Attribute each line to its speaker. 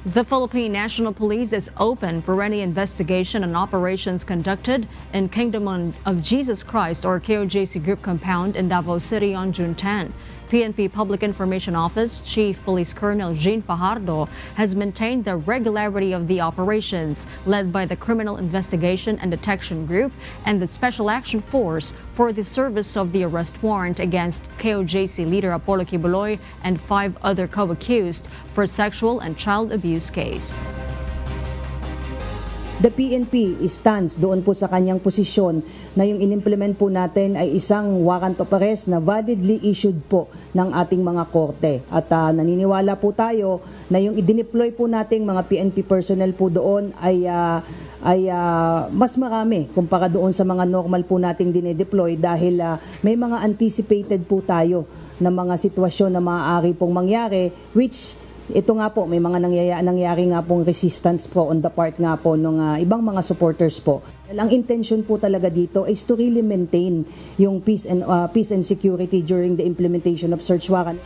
Speaker 1: The Philippine National Police is open for any investigation on operations conducted in Kingdom of Jesus Christ or KOJC Group compound in Davao City on June 10. PNP Public Information Office Chief Police Colonel Jean Fajardo has maintained the regularity of the operations led by the Criminal Investigation and Detection Group and the Special Action Force for the service of the arrest warrant against KOJC leader Apollo Kibuloy and 5 other co-accused for sexual and child abuse case.
Speaker 2: The PNP stands doon po sa kanyang posisyon na yung inimplement po natin ay isang warrant of arrest na validly issued po ng ating mga korte. At naniniwala po tayo na yung i-deploy po nating mga PNP personnel po doon ay mas marami kumpara doon sa mga normal po nating dinedeploy dahil may mga anticipated po tayo na mga sitwasyon na maaari pong mangyari, which ito nga po, may mga nangyari nga pong resistance po on the part nga po ng ibang mga supporters po. Ang intention po talaga dito is to really maintain yung peace and security during the implementation of search warrant.